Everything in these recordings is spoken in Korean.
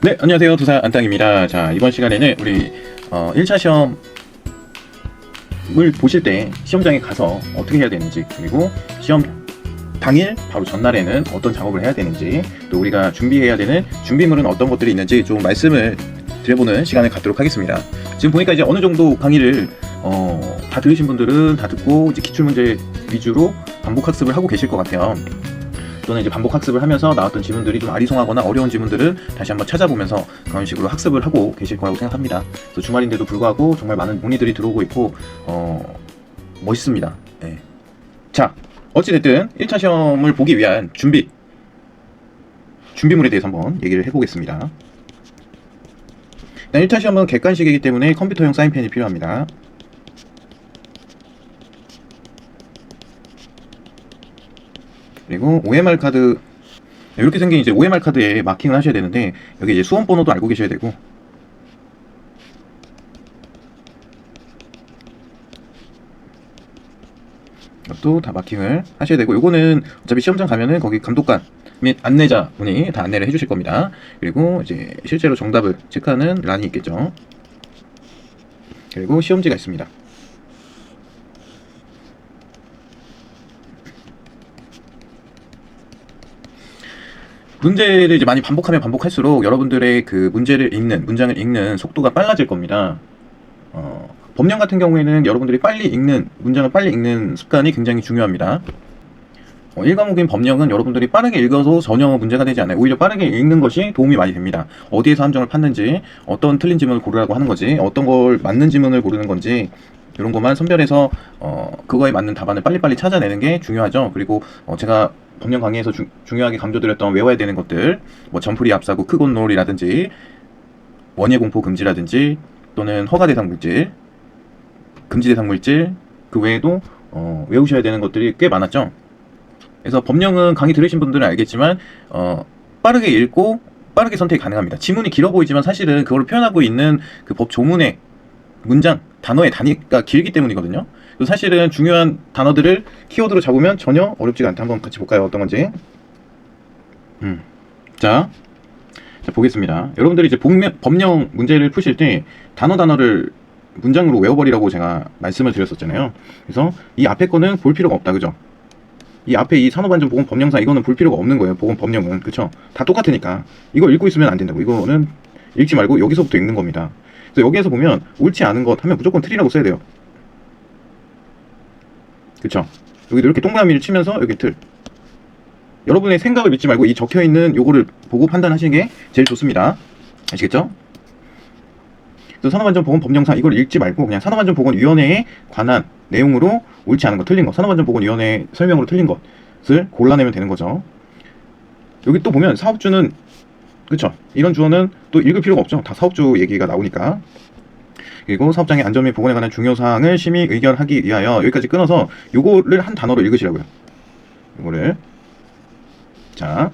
네, 안녕하세요. 두사 안땅입니다. 자, 이번 시간에는 우리 1차 시험을 보실 때 시험장에 가서 어떻게 해야 되는지, 그리고 시험 당일 바로 전날에는 어떤 작업을 해야 되는지, 또 우리가 준비해야 되는 준비물은 어떤 것들이 있는지 좀 말씀을 드려보는 시간을 갖도록 하겠습니다. 지금 보니까 이제 어느 정도 강의를 다 들으신 분들은 다 듣고 이제 기출문제 위주로 반복 학습을 하고 계실 것 같아요. 또는 이제 반복 학습을 하면서 나왔던 지문들이 좀 아리송하거나 어려운 지문들을 다시 한번 찾아보면서 그런 식으로 학습을 하고 계실 거라고 생각합니다. 그래서 주말인데도 불구하고 정말 많은 문의들이 들어오고 있고 멋있습니다. 네. 자, 어찌됐든 1차 시험을 보기 위한 준비물에 대해서 한번 얘기를 해보겠습니다. 일단 1차 시험은 객관식이기 때문에 컴퓨터용 사인펜이 필요합니다. 그리고 OMR 카드, 이렇게 생긴 이제 OMR 카드에 마킹을 하셔야 되는데, 여기 이제 수험 번호도 알고 계셔야 되고, 이것도 다 마킹을 하셔야 되고, 요거는 어차피 시험장 가면은 거기 감독관 및 안내자 분이 다 안내를 해주실 겁니다. 그리고 이제 실제로 정답을 체크하는 란이 있겠죠. 그리고 시험지가 있습니다. 문제를 이제 많이 반복하면 반복할수록 여러분들의 그 문제를 읽는, 문장을 읽는 속도가 빨라질 겁니다. 법령 같은 경우에는 여러분들이 빨리 읽는, 문장을 빨리 읽는 습관이 굉장히 중요합니다. 1과목인 법령은 여러분들이 빠르게 읽어도 전혀 문제가 되지 않아요. 오히려 빠르게 읽는 것이 도움이 많이 됩니다. 어디에서 함정을 팠는지, 어떤 틀린 지문을 고르라고 하는 거지, 어떤 걸 맞는 지문을 고르는 건지, 이런 것만 선별해서 그거에 맞는 답안을 빨리빨리 찾아내는 게 중요하죠. 그리고 제가 법령 강의에서 중요하게 강조드렸던 외워야 되는 것들, 뭐 점풀이 앞사고 크곤롤이라든지 원예 공포 금지라든지, 또는 허가 대상 물질, 금지 대상 물질, 그 외에도 외우셔야 되는 것들이 꽤 많았죠. 그래서 법령은 강의 들으신 분들은 알겠지만 빠르게 읽고 빠르게 선택이 가능합니다. 지문이 길어 보이지만 사실은 그걸 표현하고 있는 그 법 조문의 문장, 단어의 단위가 길기 때문이거든요. 사실은 중요한 단어들을 키워드로 잡으면 전혀 어렵지가 않다. 한번 같이 볼까요? 어떤 건지. 자, 보겠습니다. 여러분들이 이제 법령 문제를 푸실 때 단어를 문장으로 외워버리라고 제가 말씀을 드렸었잖아요. 그래서 이 앞에 거는 볼 필요가 없다, 그죠? 이 앞에 이 산업안전보건 법령상 이거는 볼 필요가 없는 거예요. 보건 법령은, 그쵸? 다 똑같으니까 이거 읽고 있으면 안 된다고. 이거는 읽지 말고 여기서부터 읽는 겁니다. 그래서 여기에서 보면 옳지 않은 것 하면 무조건 틀이라고 써야 돼요. 그쵸? 여기도 이렇게 동그라미를 치면서 여기 틀. 여러분의 생각을 믿지 말고 이 적혀있는 요거를 보고 판단하시는 게 제일 좋습니다. 아시겠죠? 그래서 산업안전보건 법령상 이걸 읽지 말고 그냥 산업안전보건위원회에 관한 내용으로 옳지 않은 거, 틀린 거, 산업안전보건위원회 설명으로 틀린 것을 골라내면 되는 거죠. 여기 또 보면 사업주는, 그쵸? 이런 주어는 또 읽을 필요가 없죠. 다 사업주 얘기가 나오니까. 그리고 사업장의 안전 및 보건에 관한 중요사항을 심의 의결하기 위하여, 여기까지 끊어서 요거를 한 단어로 읽으시라고요. 요거를. 자,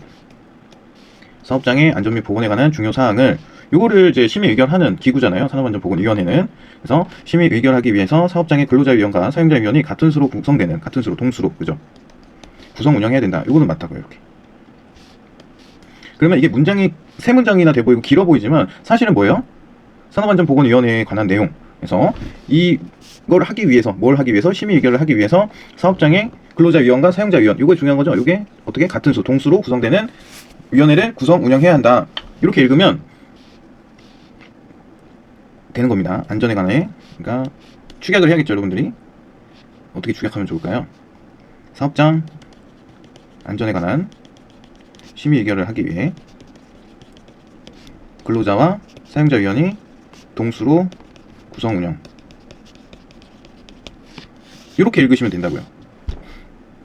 사업장의 안전 및 보건에 관한 중요사항을, 요거를 이제 심의 의결하는 기구잖아요. 산업안전보건위원회는. 그래서 심의 의결하기 위해서 사업장의 근로자위원과 사용자위원이 같은 수로 구성되는, 같은 수로, 동수로, 그죠? 구성 운영해야 된다. 요거는 맞다고요, 이렇게. 그러면 이게 문장이 세 문장이나 돼 보이고 길어 보이지만 사실은 뭐예요? 산업안전보건위원회에 관한 내용. 그래서 이걸 하기 위해서, 뭘 하기 위해서? 심의 의결을 하기 위해서 사업장의 근로자위원과 사용자위원, 요게 중요한 거죠. 요게 어떻게? 같은 수, 동수로 구성되는 위원회를 구성 운영해야 한다. 이렇게 읽으면 되는 겁니다. 안전에 관해. 그러니까 축약을 해야겠죠, 여러분들이. 어떻게 축약하면 좋을까요? 사업장 안전에 관한 심의 의결을 하기 위해 근로자와 사용자위원이 동수로 구성 운영. 이렇게 읽으시면 된다고요.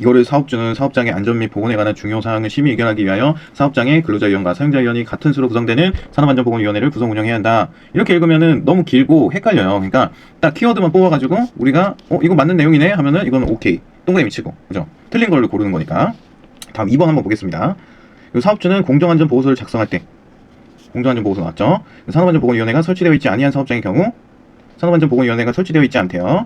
이거를 사업주는 사업장의 안전 및 보건에 관한 중요 사항을 심의 의결하기 위하여 사업장의 근로자위원과 사용자위원이 같은 수로 구성되는 산업안전보건위원회를 구성 운영해야 한다. 이렇게 읽으면은 너무 길고 헷갈려요. 그러니까 딱 키워드만 뽑아가지고 우리가 이거 맞는 내용이네 하면은 이거는 오케이. 동그라미 치고, 그죠? 틀린 걸로 고르는 거니까. 다음 2번 한번 보겠습니다. 사업주는 공정안전보고서를 작성할 때, 공정안전보고서 나왔죠? 산업안전보건위원회가 설치되어 있지 아니한 사업장의 경우, 산업안전보건위원회가 설치되어 있지 않대요.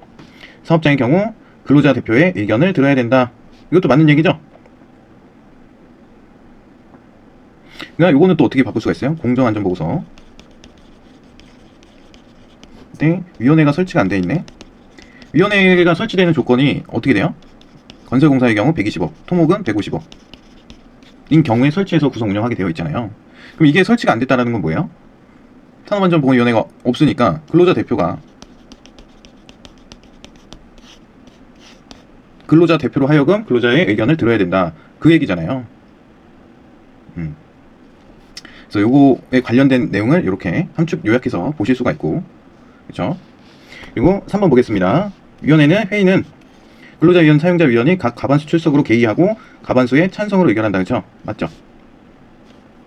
사업장의 경우 근로자 대표의 의견을 들어야 된다. 이것도 맞는 얘기죠? 그러니까 요거는 또 어떻게 바꿀 수가 있어요? 공정안전보고서. 네, 위원회가 설치가 안 돼 있네. 위원회가 설치되는 조건이 어떻게 돼요? 건설공사의 경우 120억, 토목은 150억 인 경우에 설치해서 구성 운영하게 되어 있잖아요. 그럼 이게 설치가 안 됐다는 건 뭐예요? 산업안전보건위원회가 없으니까 근로자 대표로 하여금 근로자의 의견을 들어야 된다, 그 얘기잖아요. 그래서 요거에 관련된 내용을 이렇게 함축 요약해서 보실 수가 있고, 그렇죠? 그리고 3번 보겠습니다. 회의는 근로자위원 사용자위원이 각 가반수 출석으로 개의하고 가반수의 찬성으로 의결한다. 그렇죠? 맞죠?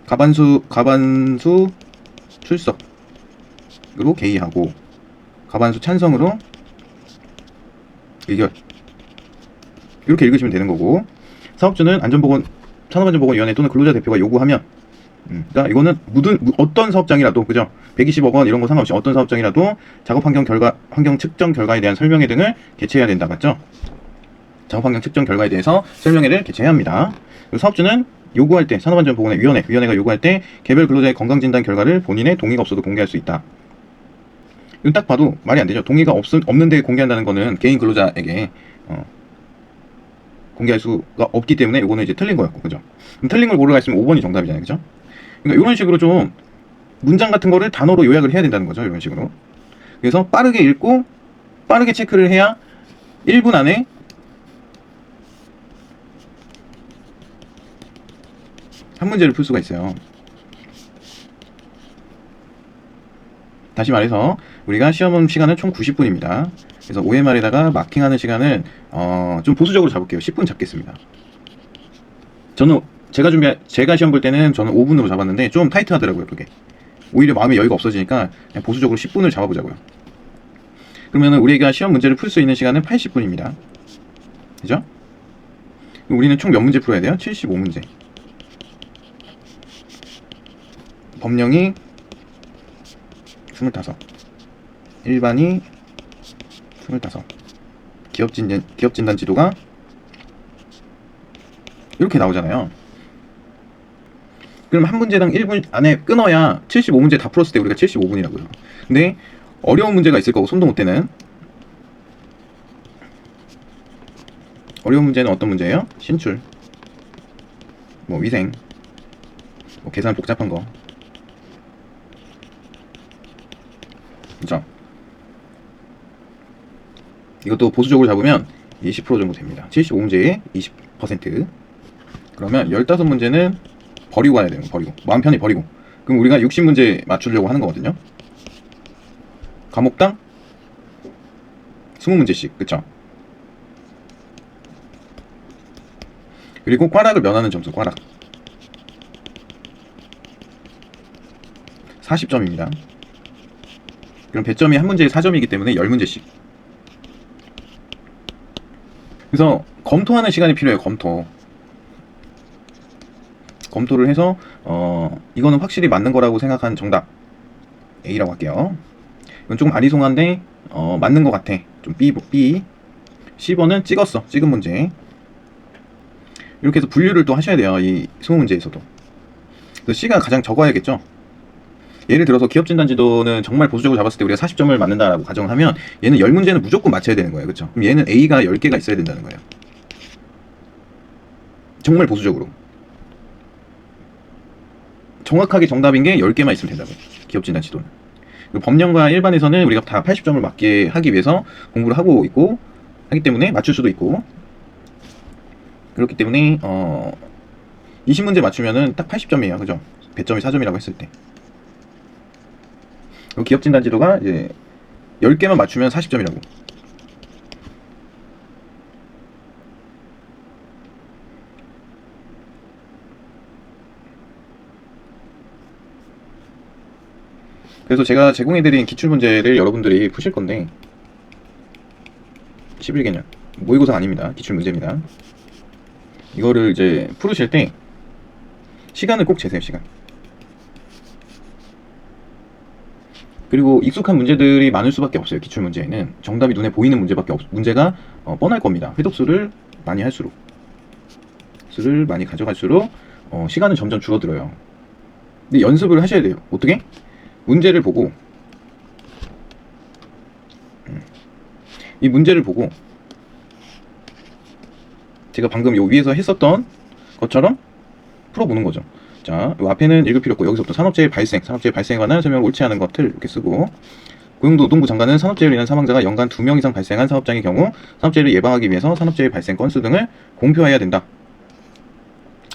가반수 출석으로 개의하고 가반수 찬성으로 의결, 이렇게 읽으시면 되는 거고, 사업주는 산업안전보건위원회 또는 근로자 대표가 요구하면, 그러니까 이거는 어떤 사업장이라도, 그죠? 120억 원 이런 거 상관없이 어떤 사업장이라도 작업 환경 측정 결과에 대한 설명회 등을 개최해야 된다. 맞죠? 작업 환경 측정 결과에 대해서 설명회를 개최해야 합니다. 그리고 사업주는 요구할 때, 산업안전보건위원회가 요구할 때 개별 근로자의 건강진단 결과를 본인의 동의가 없어도 공개할 수 있다. 이건 딱 봐도 말이 안 되죠. 동의가 없는데 공개한다는 거는 개인 근로자에게 공개할 수가 없기 때문에 요거는 이제 틀린 거였고, 그죠? 그럼 틀린 걸 모르고 있으면 5번이 정답이잖아요, 그죠? 그러니까 이런 식으로 좀 문장 같은 거를 단어로 요약을 해야 된다는 거죠, 이런 식으로. 그래서 빠르게 읽고 빠르게 체크를 해야 1분 안에 한 문제를 풀 수가 있어요. 다시 말해서 우리가 시험 시간은 총 90분입니다. 그래서 OMR에다가 마킹하는 시간은 좀 보수적으로 잡을게요. 10분 잡겠습니다. 저는 제가 시험 볼 때는 저는 5분으로 잡았는데 좀 타이트하더라고요, 그게. 오히려 마음의 여유가 없어지니까 그냥 보수적으로 10분을 잡아보자고요. 그러면은 우리가 시험 문제를 풀 수 있는 시간은 80분입니다. 그죠? 우리는 총 몇 문제 풀어야 돼요? 75문제. 법령이 25, 일반이 25, 기업진단 지도가 이렇게 나오잖아요. 그럼 한 문제당 1분 안에 끊어야 75문제 다 풀었을 때 우리가 75분이라고요. 근데 어려운 문제가 있을 거고, 손도 못 대는. 어려운 문제는 어떤 문제예요? 신출, 뭐 위생, 뭐 계산 복잡한 거. 그렇죠? 이것도 보수적으로 잡으면 20% 정도 됩니다. 75문제에 20%. 그러면 15문제는 버리고 가야 돼요. 마음 편히 버리고. 그럼 우리가 60문제 맞추려고 하는 거거든요. 과목당 20문제씩. 그쵸? 그리고 꽈락을 면하는 점수, 꽈락 40점입니다. 그럼 배점이 한 문제에 4점이기 때문에 10문제씩. 그래서 검토하는 시간이 필요해요. 검토를 해서 이거는 확실히 맞는 거라고 생각한 정답 A라고 할게요. 이건 조금 아리송한데 맞는 것 같아. 좀 B. 10번은 찍은 문제. 이렇게 해서 분류를 또 하셔야 돼요. 이 20문제에서도. 그래서 C가 가장 적어야겠죠. 예를 들어서 기업진단지도는 정말 보수적으로 잡았을 때 우리가 40점을 맞는다라고 가정을 하면 얘는 10문제는 무조건 맞춰야 되는 거예요. 그렇죠? 그럼 얘는 A가 10개가 있어야 된다는 거예요. 정말 보수적으로. 정확하게 정답인 게 10개만 있으면 된다고요. 기업진단지도는. 법령과 일반에서는 우리가 다 80점을 맞게 하기 위해서 공부를 하기 때문에 맞출 수도 있고, 그렇기 때문에 20문제 맞추면은 딱 80점이에요. 그죠? 배점이 4점이라고 했을 때. 기업진단지도가 이제 10개만 맞추면 40점이라고. 그래서 제가 제공해드린 기출문제를 여러분들이 푸실 건데, 11개년 모의고사 아닙니다. 기출문제입니다. 이거를 이제 풀으실 때 시간을 꼭 재세요. 시간. 그리고 익숙한 문제들이 많을 수밖에 없어요. 기출문제에는 정답이 눈에 보이는 문제가 뻔할 겁니다. 회독수를 많이 가져갈수록 시간은 점점 줄어들어요. 근데 연습을 하셔야 돼요. 어떻게? 문제를 보고 이 문제를 보고 제가 방금 요 위에서 했었던 것처럼 풀어보는 거죠. 자, 요 앞에는 읽을 필요 없고 여기서부터 산업재해 발생에 관한 설명을 옳지 않은 것들 이렇게 쓰고, 고용노동부 장관은 산업재해로 인한 사망자가 연간 2명 이상 발생한 사업장의 경우 산업재해를 예방하기 위해서 산업재해 발생 건수 등을 공표해야 된다.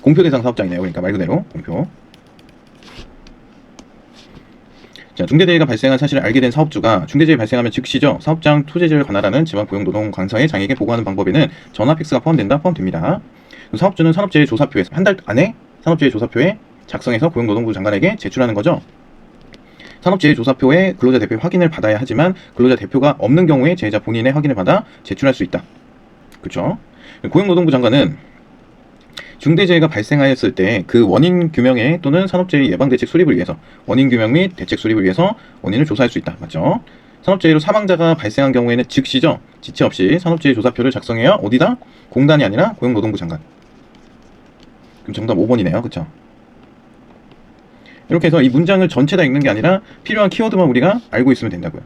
공표 대상 사업장이네요. 그러니까 말 그대로 공표. 자, 중대재해가 발생한 사실을 알게 된 사업주가 중대재해 발생하면 즉시죠. 사업장 토지지를 관할하는 지방고용노동관서의 장에게 보고하는 방법에는 전화 팩스가 포함됩니다. 사업주는 산업재해조사표에서 한 달 안에 산업재해조사표에 작성해서 고용노동부 장관에게 제출하는 거죠. 산업재해조사표에 근로자 대표의 확인을 받아야 하지만 근로자 대표가 없는 경우에 재해자 본인의 확인을 받아 제출할 수 있다. 그렇죠? 고용노동부 장관은 중대재해가 발생하였을 때 그 원인 규명에 또는 산업재해 예방대책 수립을 위해서 원인 규명 및 대책 수립을 위해서 원인을 조사할 수 있다. 맞죠? 산업재해로 사망자가 발생한 경우에는 즉시죠. 지체 없이 산업재해 조사표를 작성해야 어디다? 공단이 아니라 고용노동부 장관. 그럼 정답 5번이네요. 그쵸? 이렇게 해서 이 문장을 전체 다 읽는 게 아니라 필요한 키워드만 우리가 알고 있으면 된다고요.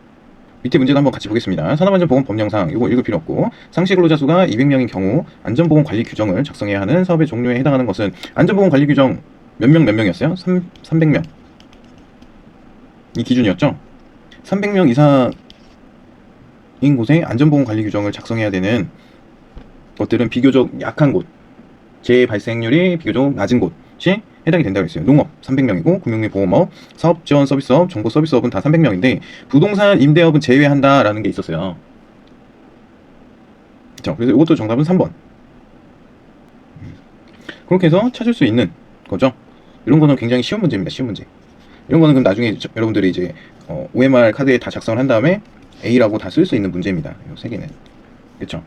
밑에 문제도 한번 같이 보겠습니다. 산업안전보건 법령상 이거 읽을 필요 없고, 상시 근로자 수가 200명인 경우 안전보건 관리 규정을 작성해야 하는 사업의 종류에 해당하는 것은 안전보건 관리 규정 몇 명이었어요? 300명. 이 기준이었죠? 300명 이상인 곳에 안전보건 관리 규정을 작성해야 되는 것들은 비교적 약한 곳, 재해 발생률이 비교적 낮은 곳이 해당이 된다고 했어요. 농업 300명이고 금융및보험업, 사업지원 서비스업, 정보 서비스업은 다 300명인데 부동산 임대업은 제외한다라는 게 있었어요. 그렇죠? 그래서 이것도 정답은 3번. 그렇게 해서 찾을 수 있는 거죠. 이런 거는 굉장히 쉬운 문제입니다. 쉬운 문제. 이런 거는 그럼 나중에 여러분들이 이제 OMR 카드에 다 작성을 한 다음에 A라고 다 쓸 수 있는 문제입니다. 이 세 개는. 그렇죠?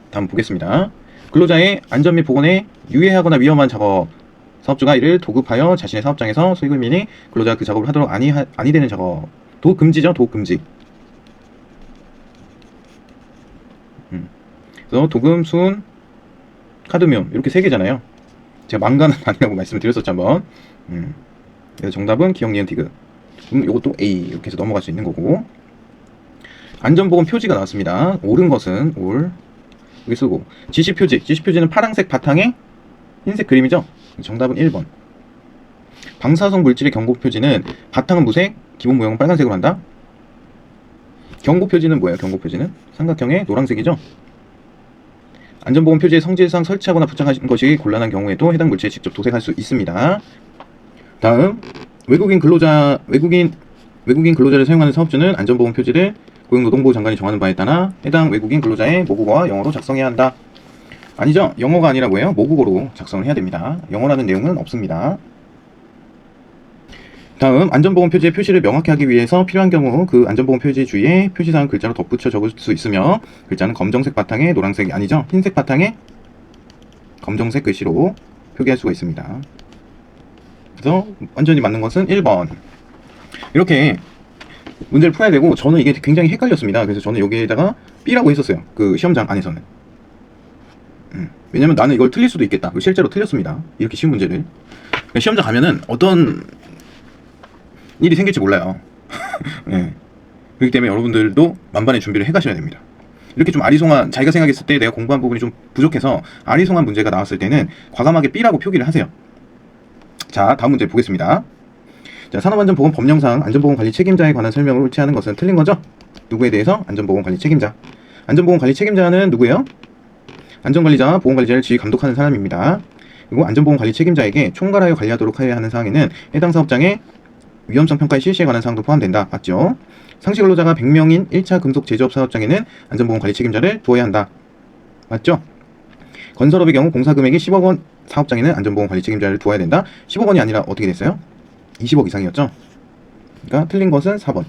다음 보겠습니다. 근로자의 안전 및 보건에 유해하거나 위험한 작업, 사업주가 이를 도급하여 자신의 사업장에서 수익을 미니 근로자가 그 작업을 하도록 아니 되는 작업. 도금지죠. 도금지. 그래서 도금, 순, 카드뮴 이렇게 세 개잖아요. 제가 망가는 아니라고 말씀을 드렸었죠 한번. 그래서 정답은 기억, 니은, 디귿. 이것도 A 이렇게 해서 넘어갈 수 있는 거고. 안전보건 표지가 나왔습니다. 옳은 것은 올 여기 쓰고, 지시표지는 파란색 바탕에 흰색 그림이죠. 정답은 1번. 방사성 물질의 경고 표지는 바탕은 무색, 기본 모형은 빨간색으로 한다. 경고 표지는 뭐예요? 경고 표지는 삼각형의 노란색이죠. 안전보건 표지의 성질상 설치하거나 부착하신 것이 곤란한 경우에도 해당 물체에 직접 도색할 수 있습니다. 다음, 외국인 근로자를 사용하는 사업주는 안전보건 표지를 고용노동부 장관이 정하는 바에 따라 해당 외국인 근로자의 모국어와 영어로 작성해야 한다. 아니죠. 영어가 아니라 뭐예요? 모국어로 작성을 해야 됩니다. 영어라는 내용은 없습니다. 다음, 안전보건 표지의 표시를 명확히 하기 위해서 필요한 경우 그 안전보건 표지 주위에 표시사항 글자로 덧붙여 적을 수 있으며, 글자는 검정색 바탕에 노란색이 아니죠. 흰색 바탕에 검정색 글씨로 표기할 수가 있습니다. 그래서 완전히 맞는 것은 1번. 이렇게 문제를 풀어야 되고, 저는 이게 굉장히 헷갈렸습니다. 그래서 저는 여기에다가 B라고 했었어요. 그 시험장 안에서는. 왜냐면 나는 이걸 틀릴 수도 있겠다. 실제로 틀렸습니다. 이렇게 쉬운 문제를. 시험장 가면은 어떤 일이 생길지 몰라요. 네. 그렇기 때문에 여러분들도 만반의 준비를 해가셔야 됩니다. 이렇게 좀 아리송한, 자기가 생각했을 때 내가 공부한 부분이 좀 부족해서 아리송한 문제가 나왔을 때는 과감하게 B라고 표기를 하세요. 자, 다음 문제 보겠습니다. 자, 산업안전보건 법령상 안전보건관리 책임자에 관한 설명을 옳지 않은 것은 틀린 거죠? 누구에 대해서? 안전보건관리 책임자. 안전보건관리 책임자는 누구예요? 안전관리자와 보건관리자를 지휘 감독하는 사람입니다. 그리고 안전보건관리 책임자에게 총괄하여 관리하도록 해야 하는 사항에는 해당 사업장의 위험성 평가의 실시에 관한 사항도 포함된다. 맞죠? 상시 근로자가 100명인 1차 금속 제조업 사업장에는 안전보건관리 책임자를 두어야 한다. 맞죠? 건설업의 경우 공사 금액이 10억 원 사업장에는 안전보건관리 책임자를 두어야 된다. 10억 원이 아니라 어떻게 됐어요? 20억 이상이었죠? 그러니까 틀린 것은 4번.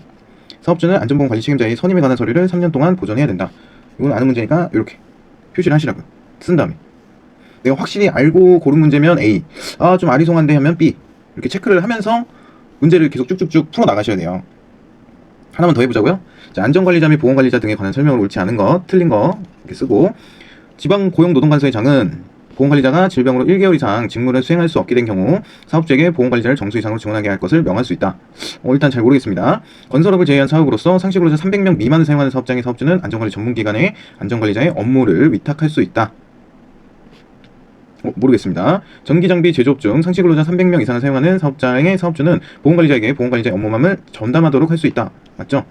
사업주는 안전보건관리 책임자의 선임에 관한 서류를 3년 동안 보존해야 된다. 이건 아는 문제니까 이렇게 표시를 하시라고요. 쓴 다음에 내가 확실히 알고 고른 문제면 A, 좀 아리송한데 하면 B, 이렇게 체크를 하면서 문제를 계속 쭉쭉쭉 풀어 나가셔야 돼요. 하나만 더 해보자고요. 자, 안전관리자 및 보건관리자 등에 관한 설명을 옳지 않은 것, 틀린 거 이렇게 쓰고, 지방고용노동관서의 장은 보험관리자가 질병으로 1개월 이상 직무를 수행할 수 없게 된 경우 사업주에게 보험관리자를 정수 이상으로 지원하게 할 것을 명할 수 있다. 일단 잘 모르겠습니다. 건설업을 제외한 사업으로서 상시근로자 300명 미만을 사용하는 사업장의 사업주는 안전관리 전문기관에 안전관리자의 업무를 위탁할 수 있다. 모르겠습니다. 전기장비 제조업 중 상시근로자 300명 이상을 사용하는 사업장의 사업주는 보험관리자에게 보험관리자의 업무함을 전담하도록 할 수 있다. 맞죠?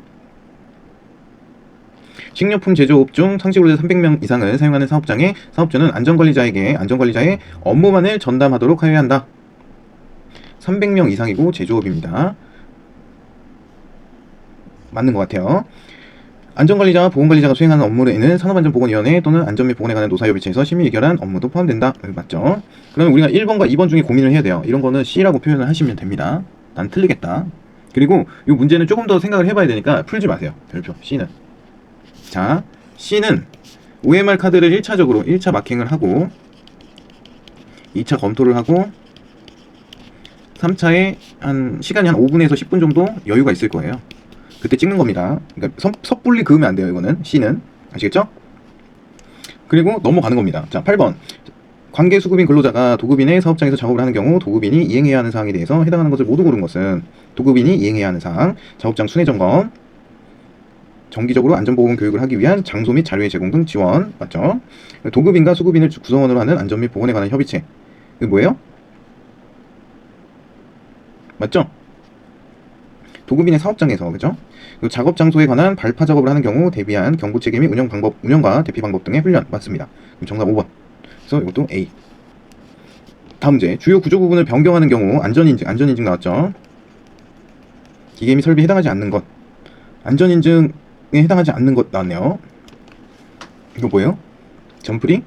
식료품 제조업 중 상시근로자 300명 이상을 사용하는 사업장의 사업주는 안전관리자에게 안전관리자의 업무만을 전담하도록 하여야 한다. 300명 이상이고 제조업입니다. 맞는 것 같아요. 안전관리자와 보험관리자가 수행하는 업무에는 산업안전보건위원회 또는 안전 및 보건에 관한 노사협의체에서 심의 의결한 업무도 포함된다. 맞죠? 그러면 우리가 1번과 2번 중에 고민을 해야 돼요. 이런 거는 C라고 표현을 하시면 됩니다. 난 틀리겠다. 그리고 이 문제는 조금 더 생각을 해봐야 되니까 풀지 마세요. 별표 C는. 자, C는 OMR 카드를 1차적으로 1차 마킹을 하고 2차 검토를 하고 3차에 시간이 한 5분에서 10분 정도 여유가 있을 거예요. 그때 찍는 겁니다. 그러니까 섣불리 그으면 안 돼요. 이거는 C는. 아시겠죠? 그리고 넘어가는 겁니다. 자, 8번. 관계 수급인 근로자가 도급인의 사업장에서 작업을 하는 경우 도급인이 이행해야 하는 사항에 대해서 해당하는 것을 모두 고른 것은 도급인이 이행해야 하는 사항, 작업장 순회 점검, 정기적으로 안전보건 교육을 하기 위한 장소 및 자료의 제공 등 지원. 맞죠? 도급인과 수급인을 구성원으로 하는 안전 및 보건에 관한 협의체. 이게 뭐예요? 맞죠? 도급인의 사업장에서, 그죠? 작업 장소에 관한 발파 작업을 하는 경우 대비한 경고 체계 및 운영과 대피 방법 등의 훈련. 맞습니다. 그럼 정답 5번. 그래서 이것도 A. 다음 문제. 주요 구조 부분을 변경하는 경우 안전인증 나왔죠? 기계 및 설비에 해당하지 않는 것. 안전인증에 해당하지 않는 것 나왔네요. 이거 뭐예요? 점프리,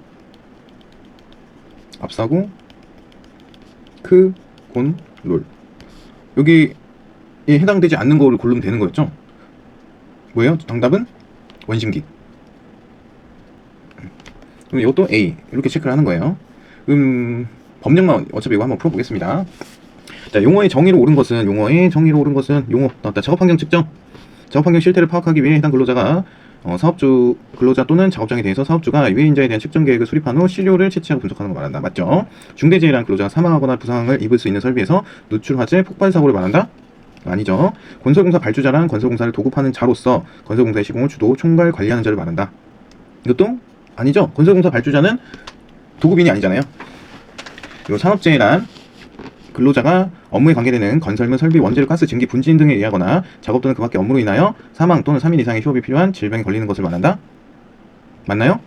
앞사고, 롤. 여기에 해당되지 않는 거를 고르면 되는 거였죠? 뭐예요? 정답은 원심기. 그럼 이것도 A. 이렇게 체크를 하는 거예요. 법령만 어차피 이거 한번 풀어보겠습니다. 자, 용어의 정의로 옳은 것은 용어 나왔다. 작업환경 측정. 작업환경 실태를 파악하기 위해 해당 근로자가 사업주 근로자 또는 작업장에 대해서 사업주가 위해인자에 대한 측정 계획을 수립한 후 신료를 채취하고 분석하는 걸 말한다. 맞죠? 중대재해란 근로자가 사망하거나 부상을 입을 수 있는 설비에서 누출 화재 폭발 사고를 말한다. 아니죠. 건설공사 발주자란 건설공사를 도급하는 자로서 건설공사의 시공을 주도 총괄 관리하는 자를 말한다. 이것도 아니죠. 건설공사 발주자는 도급인이 아니잖아요. 그리고 산업재해란 근로자가 업무에 관계되는 건설물 설비 원재료 가스 증기 분진 등에 의하거나 작업 또는 그 밖의 업무로 인하여 사망 또는 3일 이상의 휴업이 필요한 질병에 걸리는 것을 말한다. 맞나요?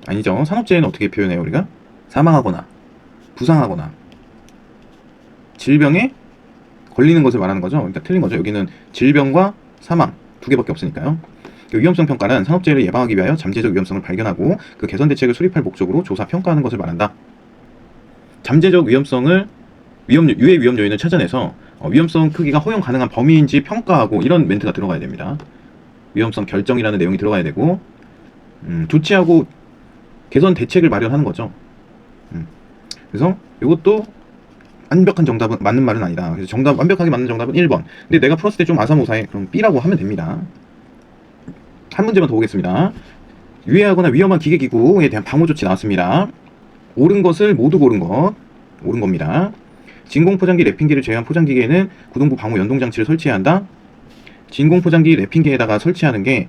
아니죠. 산업재해는 어떻게 표현해요 우리가? 사망하거나 부상하거나 질병에 걸리는 것을 말하는 거죠. 그러니까 틀린 거죠. 여기는 질병과 사망 두 개밖에 없으니까요. 위험성 평가는 산업재해를 예방하기 위하여 잠재적 위험성을 발견하고 그 개선 대책을 수립할 목적으로 조사 평가하는 것을 말한다. 잠재적 위험성을 유해 위험 요인을 찾아내서 위험성 크기가 허용 가능한 범위인지 평가하고 이런 멘트가 들어가야 됩니다. 위험성 결정이라는 내용이 들어가야 되고 조치하고 개선 대책을 마련하는 거죠. 그래서 이것도 완벽한 정답은 맞는 말은 아니다. 그래서 완벽하게 맞는 정답은 1번. 근데 내가 풀었을 때 좀 아사모사해. 그럼 B라고 하면 됩니다. 한 문제만 더 보겠습니다. 유해하거나 위험한 기계기구에 대한 방호 조치 나왔습니다. 옳은 것을 모두 고른 것. 옳은 겁니다. 진공포장기 랩핑기를 제외한 포장기계에는 구동부 방호 연동장치를 설치해야 한다. 진공포장기 랩핑기에다가 설치하는 게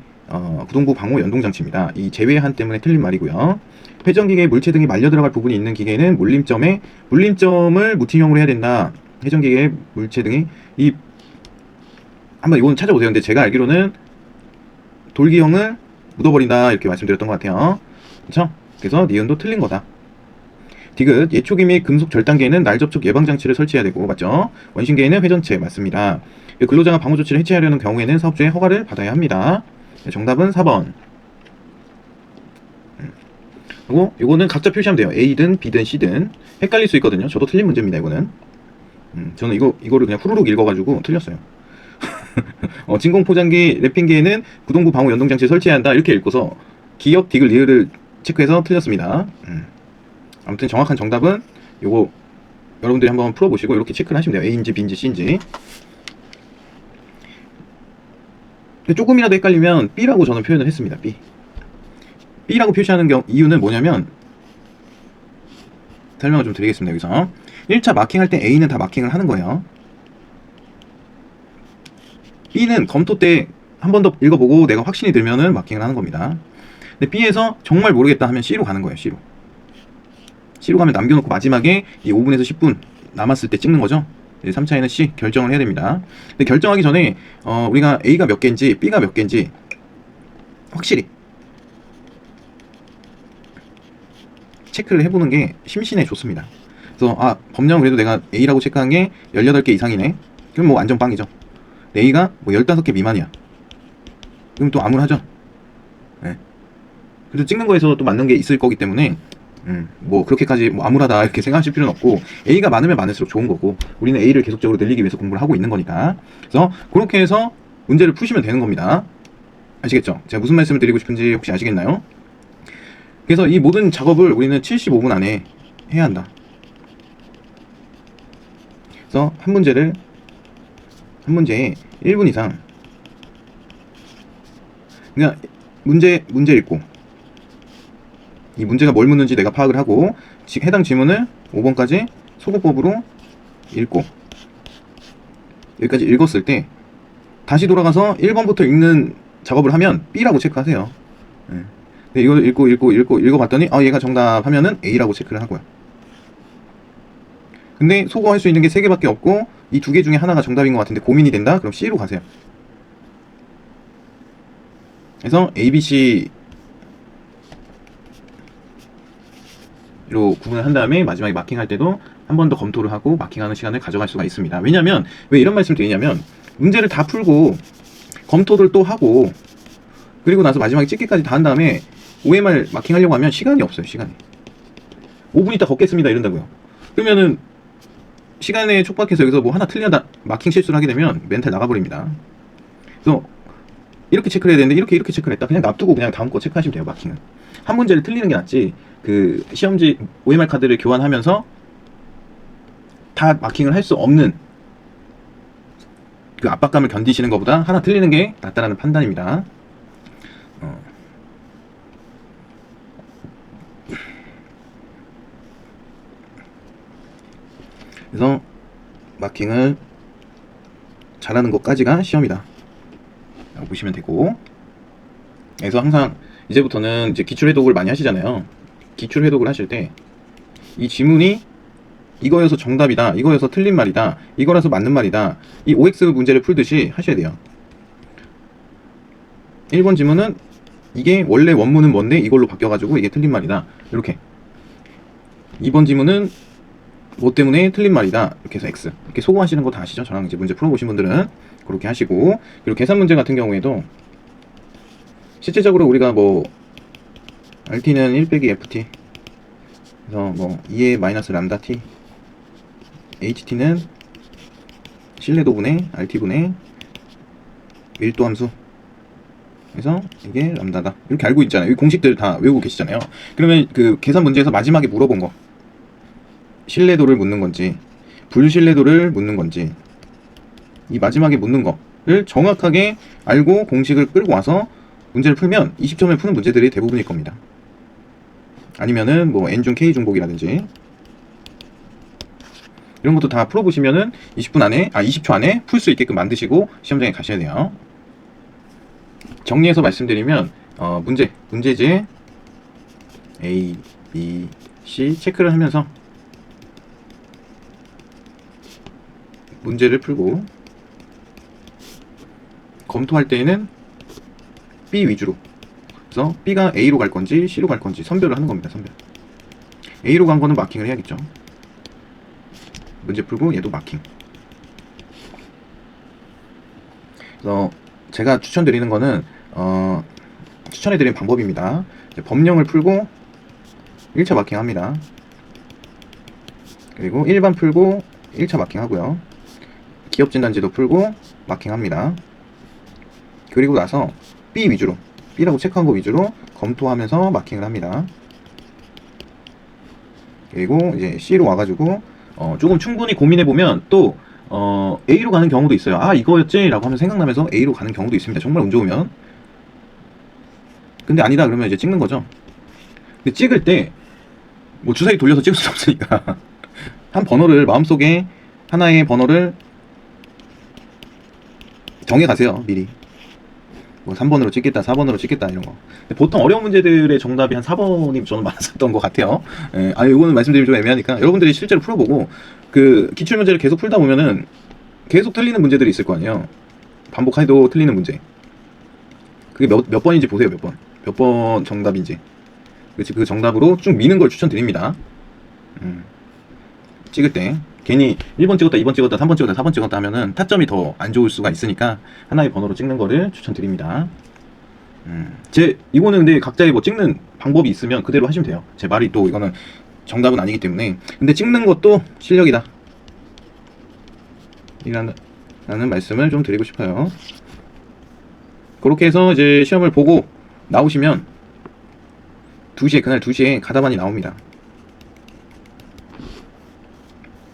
구동부 방호 연동장치입니다. 이 제외한 때문에 틀린 말이고요. 회전기계에 물체 등이 말려 들어갈 부분이 있는 기계에는 물림점을 무팀형으로 해야 된다. 회전기계에 물체 등이 한번 이건 찾아보세요. 근데 제가 알기로는 돌기형을 묻어버린다 이렇게 말씀드렸던 것 같아요. 그렇죠? 그래서 니은도 틀린 거다. 디귿, 예초기 및 금속 절단기에는 날 접촉 예방장치를 설치해야 되고, 맞죠? 원심기에는 회전체, 맞습니다. 근로자가 방호 조치를 해체하려는 경우에는 사업주의 허가를 받아야 합니다. 정답은 4번. 그리고 이거는 각자 표시하면 돼요. A든 B든 C든. 헷갈릴 수 있거든요. 저도 틀린 문제입니다, 이거는. 저는 이거를 그냥 후루룩 읽어가지고 틀렸어요. 진공포장기 랩핑기에는 구동부 방호 연동장치를 설치해야 한다. 이렇게 읽고서 기역, 디귿, 리을을 체크해서 틀렸습니다. 아무튼 정확한 정답은 요거 여러분들이 한번 풀어보시고 이렇게 체크를 하시면 돼요. A인지 B인지 C인지. 근데 조금이라도 헷갈리면 B라고 저는 표현을 했습니다. B라고 표시하는 이유는 뭐냐면 설명을 좀 드리겠습니다. 여기서 1차 마킹할 때 A는 다 마킹을 하는 거예요. B는 검토 때 한 번 더 읽어보고 내가 확신이 들면은 마킹을 하는 겁니다. 근데 B에서 정말 모르겠다 하면 C로 가는 거예요. C로 가면 남겨놓고 마지막에 이 5분에서 10분 남았을 때 찍는 거죠. 3차에는 C 결정을 해야 됩니다. 근데 결정하기 전에 우리가 A가 몇 개인지 B가 몇 개인지 확실히 체크를 해보는 게 심신에 좋습니다. 그래서 법령은 그래도 내가 A라고 체크한 게 18개 이상이네. 그럼 뭐 완전 빵이죠. A가 뭐 15개 미만이야. 그럼 또 암울하죠. 네. 그래도 찍는 거에서 또 맞는 게 있을 거기 때문에 뭐 그렇게까지 뭐 암울하다 이렇게 생각하실 필요는 없고, A가 많으면 많을수록 좋은 거고, 우리는 A를 계속적으로 늘리기 위해서 공부를 하고 있는 거니까. 그래서 그렇게 해서 문제를 푸시면 되는 겁니다. 아시겠죠? 제가 무슨 말씀을 드리고 싶은지 혹시 아시겠나요? 그래서 이 모든 작업을 우리는 75분 안에 해야 한다. 그래서 한 문제에 1분 이상, 그냥 문제 읽고, 이 문제가 뭘 묻는지 내가 파악을 하고 해당 지문을 5번까지 소거법으로 읽고, 여기까지 읽었을 때 다시 돌아가서 1번부터 읽는 작업을 하면 B라고 체크하세요. 네. 이걸 읽어봤더니 얘가 정답 하면은 A라고 체크를 하고요. 근데 소거할 수 있는 게 3개밖에 없고 이 2개 중에 하나가 정답인 것 같은데 고민이 된다? 그럼 C로 가세요. 그래서 A, B, C로 구분을 한 다음에 마지막에 마킹할 때도 한 번 더 검토를 하고 마킹하는 시간을 가져갈 수가 있습니다. 왜냐면 왜 이런 말씀을 드리냐면, 문제를 다 풀고 검토를 또 하고 그리고 나서 마지막에 찍기까지 다 한 다음에 OMR 마킹하려고 하면 시간이 없어요. 5분 있다 걷겠습니다 이런다고요. 그러면은 시간에 촉박해서 여기서 뭐 하나 틀려다 마킹 실수를 하게 되면 멘탈 나가버립니다. 그래서 이렇게 체크를 해야 되는데 이렇게 체크를 했다, 그냥 놔두고 그냥 다음 거 체크하시면 돼요. 마킹은 한 문제를 틀리는 게 낫지, 그 시험지 OMR 카드를 교환하면서 다 마킹을 할 수 없는 그 압박감을 견디시는 것보다 하나 틀리는 게 낫다라는 판단입니다. 그래서 마킹을 잘하는 것까지가 시험이다 라고 보시면 되고, 그래서 항상 이제부터는 이제 기출해독을 많이 하시잖아요. 기출해독을 하실 때 이 지문이 이거여서 정답이다, 이거여서 틀린 말이다, 이거라서 맞는 말이다, 이 OX 문제를 풀듯이 하셔야 돼요. 1번 지문은 이게 원래 원문은 뭔데 이걸로 바뀌어가지고 이게 틀린 말이다, 이렇게. 2번 지문은 뭐 때문에 틀린 말이다, 이렇게 해서 X. 이렇게 소거하시는 거 다 아시죠? 저랑 이제 문제 풀어보신 분들은 그렇게 하시고, 그리고 계산 문제 같은 경우에도 실제적으로 우리가 뭐 RT는 1 빼기 FT, 그래서 뭐 2의 마이너스 람다 T, HT는 신뢰도분의 RT분의 밀도함수, 그래서 이게 람다다, 이렇게 알고 있잖아요. 이 공식들 다 외우고 계시잖아요. 그러면 그 계산 문제에서 마지막에 물어본 거, 신뢰도를 묻는 건지 불신뢰도를 묻는 건지, 이 마지막에 묻는 거를 정확하게 알고 공식을 끌고 와서 문제를 풀면 20점을 푸는 문제들이 대부분일 겁니다. 아니면은 뭐 N중 K중복이라든지 이런 것도 다 풀어보시면은 20초 안에 풀 수 있게끔 만드시고 시험장에 가셔야 돼요. 정리해서 말씀드리면 문제지 A, B, C 체크를 하면서 문제를 풀고, 검토할 때에는 B 위주로, 그래서 B가 A로 갈 건지 C로 갈 건지 선별을 하는 겁니다. 선별. A로 간 거는 마킹을 해야겠죠. 문제 풀고 얘도 마킹. 그래서 제가 추천드리는 거는 추천해드리는 방법입니다. 법령을 풀고 1차 마킹 합니다. 그리고 일반 풀고 1차 마킹 하고요. 기업진단지도 풀고 마킹 합니다. 그리고 나서 B 위주로, B라고 체크한 거 위주로 검토하면서 마킹을 합니다. 그리고 이제 C로 와가지고 조금 충분히 고민해보면 또 A로 가는 경우도 있어요. 이거였지? 라고 하면 생각나면서 A로 가는 경우도 있습니다. 정말 운 좋으면. 근데 아니다 그러면 이제 찍는 거죠. 근데 찍을 때 뭐 주사위 돌려서 찍을 수 없으니까 한 번호를 마음속에 하나의 번호를 정해 가세요. 미리. 뭐 3번으로 찍겠다, 4번으로 찍겠다 이런 거. 근데 보통 어려운 문제들의 정답이 한 4번이 저는 많았었던 것 같아요. 예, 이거는 말씀드리면 좀 애매하니까 여러분들이 실제로 풀어보고 그 기출 문제를 계속 풀다 보면은 계속 틀리는 문제들이 있을 거 아니에요. 반복해도 틀리는 문제. 그게 몇 번인지 보세요. 몇 번 정답인지. 그렇지, 그 정답으로 쭉 미는 걸 추천드립니다. 찍을 때 괜히 1번 찍었다, 2번 찍었다, 3번 찍었다, 4번 찍었다 하면은 타점이 더 안 좋을 수가 있으니까 하나의 번호로 찍는 거를 추천드립니다. 이거는 근데 각자의 뭐 찍는 방법이 있으면 그대로 하시면 돼요. 제 말이 또 이거는 정답은 아니기 때문에. 근데 찍는 것도 실력이다 라는 말씀을 좀 드리고 싶어요. 그렇게 해서 이제 시험을 보고 나오시면 2시에, 그날 2시에 가다반이 나옵니다.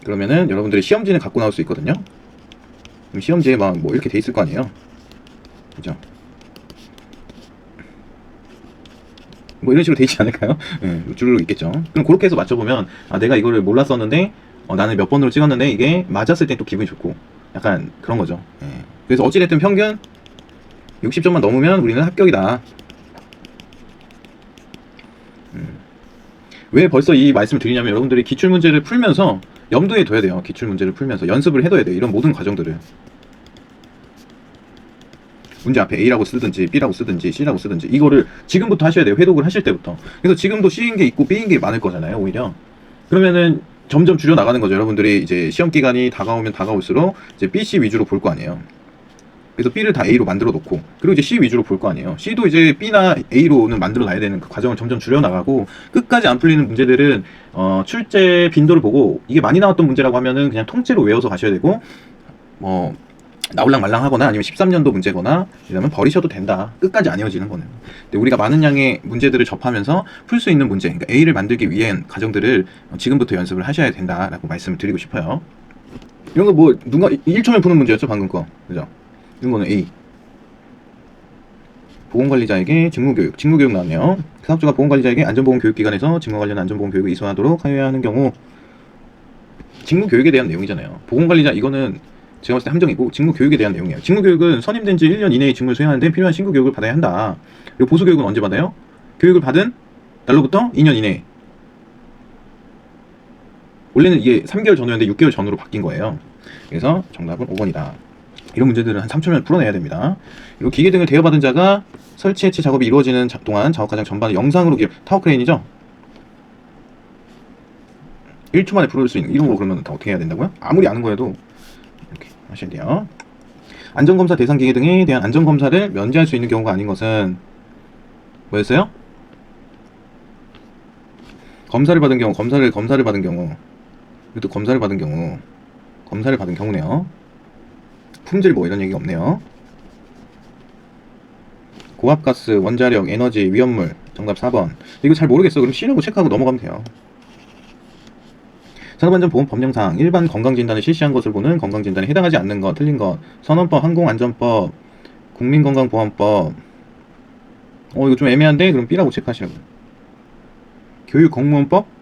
그러면은 여러분들이 시험지는 갖고 나올 수 있거든요. 그럼 시험지에 막 뭐 이렇게 돼 있을 거 아니에요. 그죠? 뭐 이런 식으로 돼 있지 않을까요? 네, 줄로 있겠죠. 그럼 그렇게 해서 맞춰보면 내가 이거를 몰랐었는데 나는 몇 번으로 찍었는데 이게 맞았을 때 또 기분이 좋고 약간 그런 거죠. 네. 그래서 어찌됐든 평균 60점만 넘으면 우리는 합격이다. 왜 벌써 이 말씀을 드리냐면 여러분들이 기출문제를 풀면서 염두에 둬야 돼요. 기출문제를 풀면서 연습을 해둬야 돼요. 이런 모든 과정들을. 문제 앞에 A라고 쓰든지 B라고 쓰든지 C라고 쓰든지 이거를 지금부터 하셔야 돼요. 회독을 하실 때부터. 그래서 지금도 C인 게 있고 B인 게 많을 거잖아요. 오히려. 그러면은 점점 줄여 나가는 거죠. 여러분들이 이제 시험 기간이 다가오면 다가올수록 이제 B, C 위주로 볼 거 아니에요. 그래서 B를 다 A로 만들어 놓고 그리고 이제 C 위주로 볼 거 아니에요. C도 이제 B나 A로는 만들어 놔야 되는 그 과정을 점점 줄여 나가고 끝까지 안 풀리는 문제들은 출제 빈도를 보고 이게 많이 나왔던 문제라고 하면은 그냥 통째로 외워서 가셔야 되고 뭐 나올랑 말랑 하거나 아니면 13년도 문제거나 이러면 버리셔도 된다. 끝까지 안 이어지는 거는. 근데 우리가 많은 양의 문제들을 접하면서 풀 수 있는 문제, 그러니까 A를 만들기 위한 과정들을 지금부터 연습을 하셔야 된다라고 말씀을 드리고 싶어요. 이런 거 뭐 누가 1초면 푸는 문제였죠, 방금 거. 그죠? 이런 거는 A. 보건관리자에게 직무교육 나왔네요. 사업주가 보건관리자에게 안전보건교육기관에서 직무 관련 안전보건교육을 이수하도록 하여야 하는 경우 직무교육에 대한 내용이잖아요. 보건관리자 이거는 제가 봤을 때 함정이고 직무교육에 대한 내용이에요. 직무교육은 선임된 지 1년 이내에 직무를 수행하는 데 필요한 신규교육을 받아야 한다. 그리고 보수교육은 언제 받아요? 교육을 받은 날로부터 2년 이내. 원래는 이게 3개월 전후였는데 6개월 전후로 바뀐 거예요. 그래서 정답은 5번이다. 이런 문제들은 한 3초면 풀어내야 됩니다. 그리고 기계 등을 대여받은 자가 설치 해체 작업이 이루어지는 동안 작업 과정 전반을 영상으로 타워크레인이죠? 1초 만에 풀어줄 수 있는 이런 거 그러면 다 어떻게 해야 된다고요? 아무리 아는 거여도 이렇게 하셔야 돼요. 안전검사 대상 기계 등에 대한 안전검사를 면제할 수 있는 경우가 아닌 것은 뭐였어요? 검사를 받은 경우, 검사를 받은 경우, 이것도 검사를 받은 경우네요. 품질 뭐 이런 얘기가 없네요. 고압가스, 원자력, 에너지, 위험물. 정답 4번. 이거 잘 모르겠어. 그럼 C라고 체크하고 넘어가면 돼요. 산업안전보건법령상 일반 건강진단을 실시한 것을 보는 건강진단에 해당하지 않는 것, 틀린 것. 선원법, 항공안전법, 국민건강보험법. 이거 좀 애매한데? 그럼 B라고 체크하시라고. 교육공무원법,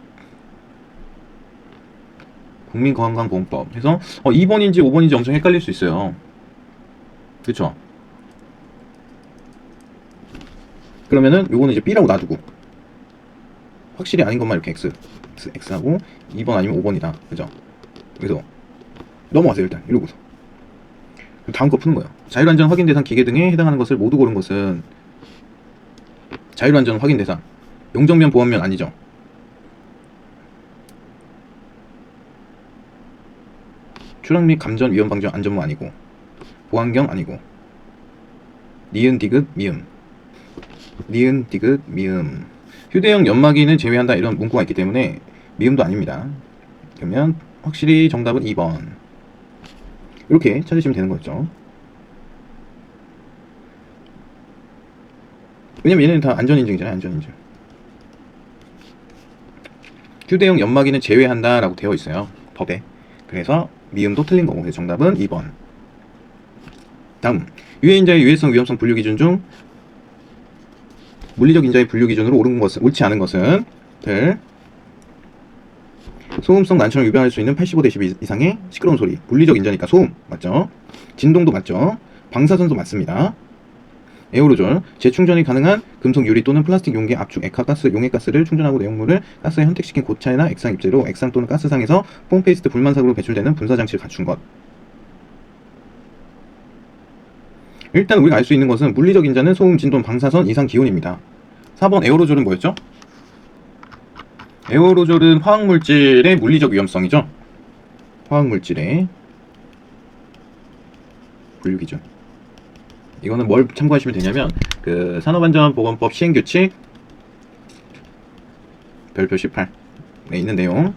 국민건강보험법 해서 2번인지 5번인지 엄청 헷갈릴 수 있어요. 그쵸? 그러면은 요거는 이제 B라고 놔두고 확실히 아닌 것만 이렇게 X하고 2번 아니면 5번이다. 그죠? 그래서 넘어가세요. 일단 이러고서 다음 거 푸는 거예요. 자율안전 확인 대상 기계 등에 해당하는 것을 모두 고른 것은 자율안전 확인 대상 용적면 보험면 아니죠. 출항 및 감전 위험 방지 안전모 아니고 보안경 아니고 니은 디귿 미음 휴대용 연마기는 제외한다 이런 문구가 있기 때문에 미음도 아닙니다. 그러면 확실히 정답은 2번 이렇게 찾으시면 되는 거죠. 왜냐면 얘네는 다 안전인증이잖아요. 안전인증. 휴대용 연마기는 제외한다 라고 되어 있어요. 법에. 그래서 미음도 틀린 거고 그래서 정답은 2번. 다음 유해인자의 유해성 위험성 분류 기준 중 물리적 인자의 분류 기준으로 옳지 않은 것은 들 소음성 난청을 유발할 수 있는 85dB 이상의 시끄러운 소리. 물리적 인자니까 소음 맞죠? 진동도 맞죠? 방사선도 맞습니다. 에어로졸, 재충전이 가능한 금속 유리 또는 플라스틱 용기 압축 액화 가스 용액 가스를 충전하고 내용물을 가스에 현택시킨 고차이나 액상 입재로 액상 또는 가스상에서 폼 페이스트 불만삭으로 배출되는 분사 장치를 갖춘 것. 일단 우리가 알 수 있는 것은 물리적 인자는 소음, 진동, 방사선, 이상 기온입니다. 4번 에어로졸은 뭐였죠? 에어로졸은 화학물질의 물리적 위험성이죠. 화학물질의 분류기준. 이거는 뭘 참고하시면 되냐면 그 산업안전보건법 시행규칙 별표 18에 있는 내용.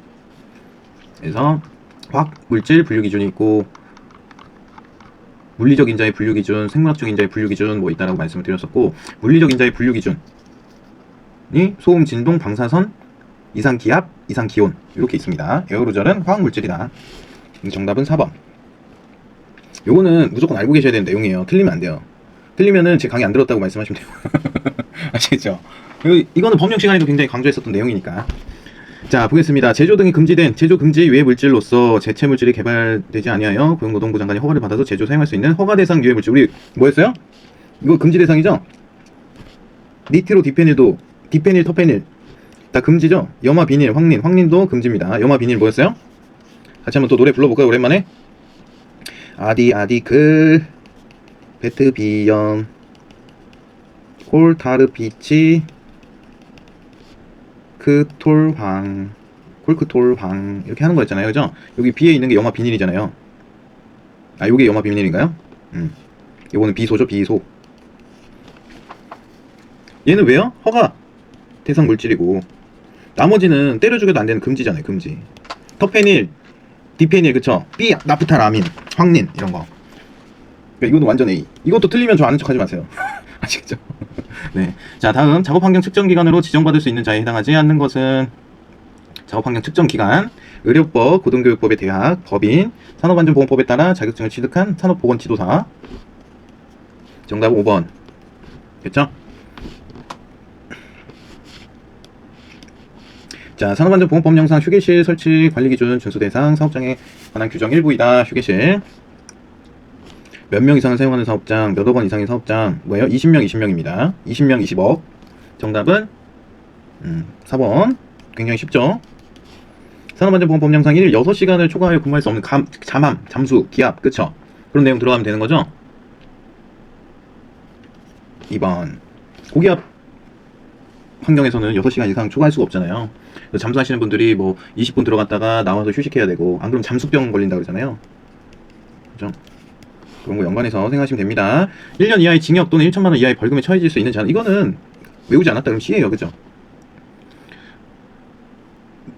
그래서 화학물질 분류기준이 있고 물리적 인자의 분류기준, 생물학적 인자의 분류기준 뭐 있다라고 말씀을 드렸었고, 물리적 인자의 분류기준이 소음, 진동, 방사선, 이상 기압, 이상 기온 이렇게 있습니다. 에어로졸은 화학물질이다. 정답은 4번. 요거는 무조건 알고 계셔야 되는 내용이에요. 틀리면 안 돼요. 틀리면은 제 강의 안 들었다고 말씀하시면 돼요. 아시겠죠? 이거는 법령 시간에도 굉장히 강조했었던 내용이니까. 자, 보겠습니다. 제조 등이 금지된 제조 금지 유해 물질로서 제체 물질이 개발되지 아니하여 고용노동부 장관이 허가를 받아서 제조 사용할 수 있는 허가 대상 유해 물질. 우리 뭐였어요? 이거 금지 대상이죠? 니트로 디페닐도, 디페닐, 터페닐 다 금지죠? 염화 비닐, 황린도 금지입니다. 염화 비닐 뭐였어요? 같이 한번 또 노래 불러볼까요? 오랜만에. 아디그 베트비염 콜타르비치 콜크톨황 이렇게 하는 거였잖아요. 그죠? 여기 B에 있는 게 염화 비닐이잖아요. 아, 요게 염화 비닐인가요? 요거는 비소죠, 비소. 얘는 왜요? 허가 대상 물질이고, 나머지는 때려 죽여도 안 되는 금지잖아요. 금지. 터페닐, 디페닐, 그쵸? B 나프타라민, 황린 이런 거. 그러니까 이거는 완전 A. 이것도 틀리면 저 아는 척 하지 마세요. 아시겠죠? 네. 자, 다음 작업환경 측정기관으로 지정받을 수 있는 자에 해당하지 않는 것은 작업환경 측정기관, 의료법, 고등교육법의 대학, 법인, 산업안전보건법에 따라 자격증을 취득한 산업보건지도사. 정답은 5번. 됐죠? 자, 산업안전보건법령상 휴게실 설치 관리기준 준수대상 사업장에 관한 규정 일부이다. 휴게실 몇 명 이상을 사용하는 사업장, 몇억 원 이상의 사업장 뭐예요? 20명, 20명입니다. 20명, 20억. 정답은 4번. 굉장히 쉽죠? 산업안전보건법령상 1일 6시간을 초과하여 근무할 수 없는 잠함, 잠수, 기압, 그쵸? 그런 내용 들어가면 되는 거죠? 2번. 고기압 환경에서는 6시간 이상 초과할 수가 없잖아요. 잠수하시는 분들이 뭐 20분 들어갔다가 나와서 휴식해야 되고, 안 그러면 잠수병 걸린다 그러잖아요. 그죠? 그런 거 연관해서 생각하시면 됩니다. 1년 이하의 징역 또는 1천만 원 이하의 벌금에 처해질 수 있는 자는, 이거는 외우지 않았다 그러면 C예요. 그죠?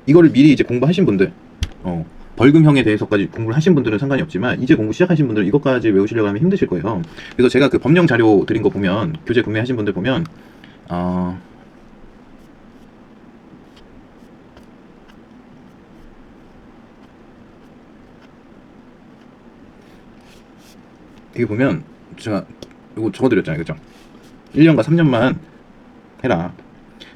이거를 미리 이제 공부하신 분들, 벌금형에 대해서까지 공부를 하신 분들은 상관이 없지만, 이제 공부 시작하신 분들은 이것까지 외우시려고 하면 힘드실 거예요. 그래서 제가 그 법령 자료 드린 거 보면, 교재 구매하신 분들 보면 이게 보면 제가 이거 적어드렸잖아요. 그죠? 1년과 3년만 해라.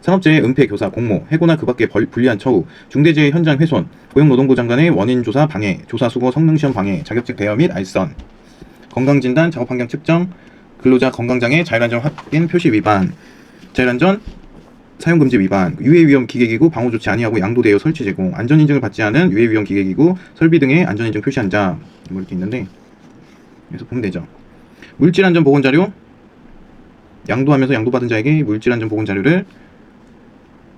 산업재해 은폐 교사 공모, 해고나 그 밖에 불리한 처우, 중대재해 현장 훼손, 고용노동부 장관의 원인조사 방해, 조사 수고 성능시험 방해, 자격증 대여 및 알선, 건강진단, 작업환경 측정, 근로자 건강장애, 자율안전 확인 표시 위반, 자율안전 사용금지 위반, 유해위험 기계기구 방호 조치 아니하고 양도대여 설치 제공, 안전인증을 받지 않은 유해위험 기계기구 설비 등의 안전인증 표시한 자, 뭐 이렇게 있는데, 그래서 보면 되죠. 물질안전보건자료, 양도하면서 양도받은 자에게 물질안전보건자료를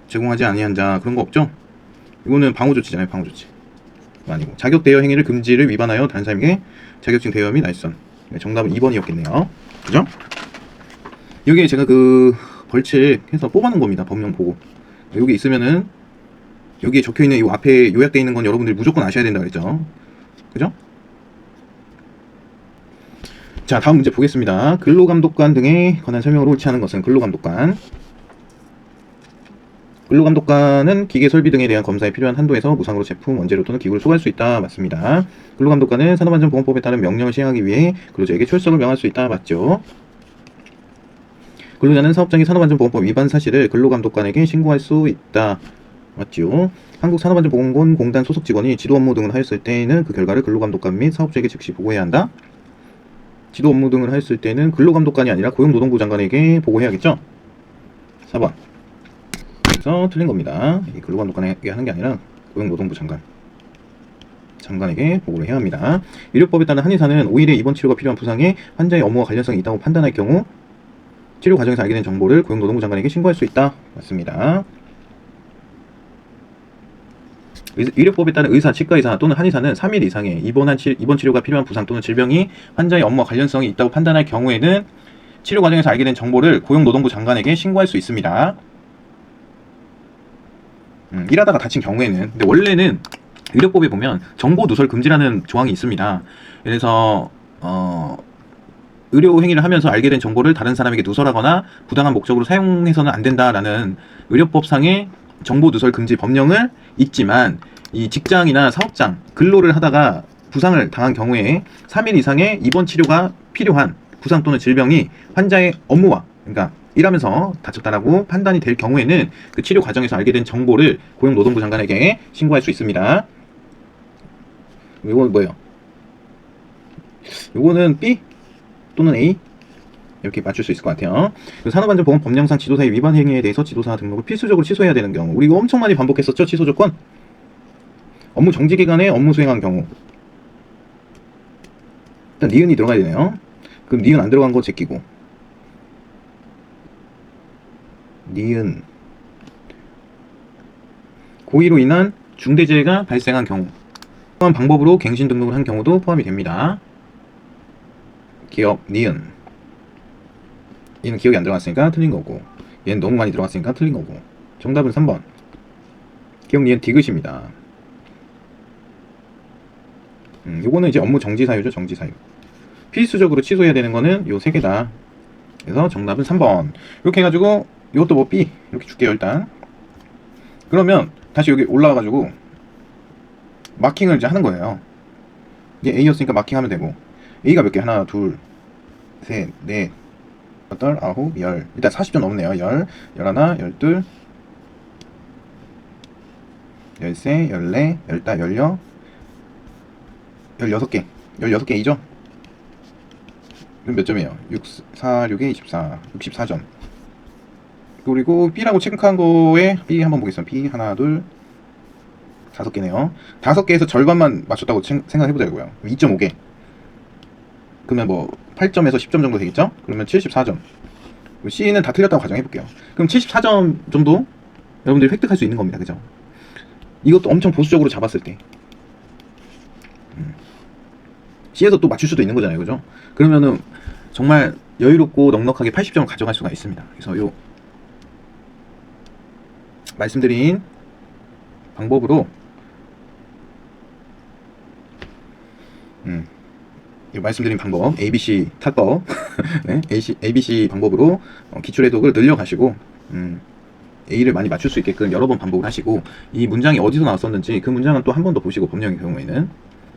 제공하지 아니한 자, 그런 거 없죠? 이거는 방호조치잖아요. 방호조치 아니고, 자격대여 행위를 금지를 위반하여 다른 사람에게 자격증 대여 및 알선. 정답은 2번이었겠네요. 그죠? 여기에 제가 그 벌칙 해서 뽑아놓은 겁니다. 법령 보고. 여기 있으면은, 여기에 적혀있는 이 앞에 요약되어 있는 건 여러분들이 무조건 아셔야 된다 그랬죠? 그죠? 자, 다음 문제 보겠습니다. 근로감독관 등에 관한 설명으로 옳지 않은 것은 근로감독관. 근로감독관은 기계 설비 등에 대한 검사에 필요한 한도에서 무상으로 제품, 원재료 또는 기구를 소개할 수 있다. 맞습니다. 근로감독관은 산업안전보건법에 따른 명령을 시행하기 위해 근로자에게 출석을 명할 수 있다. 맞죠? 근로자는 사업장의 산업안전보건법 위반 사실을 근로감독관에게 신고할 수 있다. 맞죠? 한국산업안전보건공단 소속 직원이 지도 업무 등을 하였을 때에는 그 결과를 근로감독관 및 사업주에게 즉시 보고해야 한다. 지도 업무 등을 하였을 때는 근로감독관이 아니라 고용노동부 장관에게 보고해야겠죠? 4번. 그래서 틀린 겁니다. 이 근로감독관에게 하는 게 아니라 고용노동부 장관에게 보고를 해야 합니다. 의료법에 따른 한의사는 5일의 입원 치료가 필요한 부상에 환자의 업무와 관련성이 있다고 판단할 경우 치료 과정에서 알게 된 정보를 고용노동부 장관에게 신고할 수 있다. 맞습니다. 의료법에 따른 의사, 치과의사 또는 한의사는 3일 이상의 입원 치료가 필요한 부상 또는 질병이 환자의 업무와 관련성이 있다고 판단할 경우에는 치료 과정에서 알게 된 정보를 고용노동부 장관에게 신고할 수 있습니다. 일하다가 다친 경우에는, 근데 원래는 의료법에 보면 정보 누설 금지라는 조항이 있습니다. 그래서 의료 행위를 하면서 알게 된 정보를 다른 사람에게 누설하거나 부당한 목적으로 사용해서는 안 된다라는 의료법상의 정보 누설 금지 법령은 있지만, 이 직장이나 사업장 근로를 하다가 부상을 당한 경우에 3일 이상의 입원 치료가 필요한 부상 또는 질병이 환자의 업무와, 그러니까 일하면서 다쳤다라고 판단이 될 경우에는 그 치료 과정에서 알게 된 정보를 고용노동부 장관에게 신고할 수 있습니다. 이건 뭐예요? 이거는 B 또는 A 이렇게 맞출 수 있을 것 같아요. 산업안전보건 법령상 지도사의 위반 행위에 대해서 지도사 등록을 필수적으로 취소해야 되는 경우, 우리 이거 엄청 많이 반복했었죠. 취소 조건. 업무 정지 기간에 업무 수행한 경우, 일단 니은이 들어가야 되네요. 그럼 니은 안 들어간 거 제끼고, 니은 고의로 인한 중대재해가 발생한 경우, 또한 방법으로 갱신 등록을 한 경우도 포함이 됩니다. 기억 니은, 얘는 기억이 안 들어갔으니까 틀린 거고, 얘는 너무 많이 들어갔으니까 틀린 거고. 정답은 3번 기억 니은 디귿입니다. 요거는 이제 업무 정지 사유죠. 정지 사유. 필수적으로 취소해야 되는 거는 요 3개다. 그래서 정답은 3번. 이렇게 해가지고 이것도 뭐 B 이렇게 줄게요. 일단 그러면 다시 여기 올라와가지고 마킹을 이제 하는 거예요. 이게 A였으니까 마킹하면 되고, A가 몇 개? 하나, 둘, 셋, 넷, 여덟, 아홉, 열. 일단 40점 넘네요. 열, 열하나, 열둘, 열세, 열네, 열다, 열여, 16개. 16개 A죠? 그럼 몇 점이에요? 6, 4, 6에 24. 64점. 그리고 B라고 체크한 거에 B 한번 보겠습니다. B 하나, 둘, 5개네요. 5개에서 절반만 맞췄다고 생각해보자고요. 2.5개. 그러면 뭐 8점에서 10점 정도 되겠죠? 그러면 74점. C는 다 틀렸다고 가정해볼게요. 그럼 74점 정도 여러분들이 획득할 수 있는 겁니다. 그죠? 이것도 엄청 보수적으로 잡았을 때 C에서 또 맞출 수도 있는 거잖아요. 그죠? 그러면은 정말 여유롭고 넉넉하게 80점을 가져갈 수가 있습니다. 그래서 요 말씀드린 방법으로 말씀드린 방법 ABC 탈법 네, ABC 방법으로 기출해독을 늘려가시고 A를 많이 맞출 수 있게끔 여러 번 반복을 하시고, 이 문장이 어디서 나왔었는지 그 문장은 또 한 번 더 보시고, 법령의 경우에는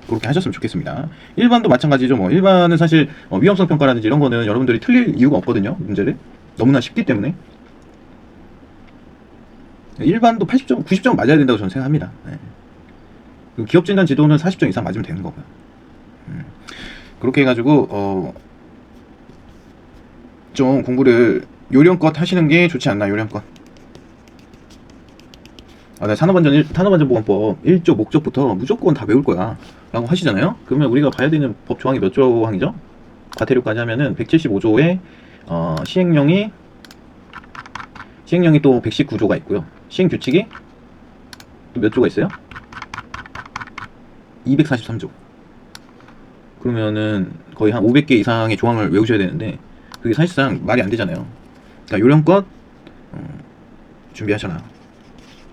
그렇게 하셨으면 좋겠습니다. 일반도 마찬가지죠. 뭐 일반은 사실 위험성 평가라든지 이런 거는 여러분들이 틀릴 이유가 없거든요. 문제를 너무나 쉽기 때문에 일반도 80점, 90점 맞아야 된다고 저는 생각합니다. 네. 기업 진단 지도는 40점 이상 맞으면 되는 거고요. 그렇게 해가지고 좀 공부를 요령껏 하시는 게 좋지 않나. 요령껏. 나 산업안전보건법 1조 목적부터 무조건 다 외울 거야 라고 하시잖아요. 그러면 우리가 봐야 되는 법 조항이 몇 조항이죠? 과태료까지 하면은 175조에 시행령이 또 119조가 있고요. 시행규칙이 또 몇 조가 있어요? 243조. 그러면은 거의 한 500개 이상의 조항을 외우셔야 되는데 그게 사실상 말이 안 되잖아요. 그러니까 요령껏 준비하셔라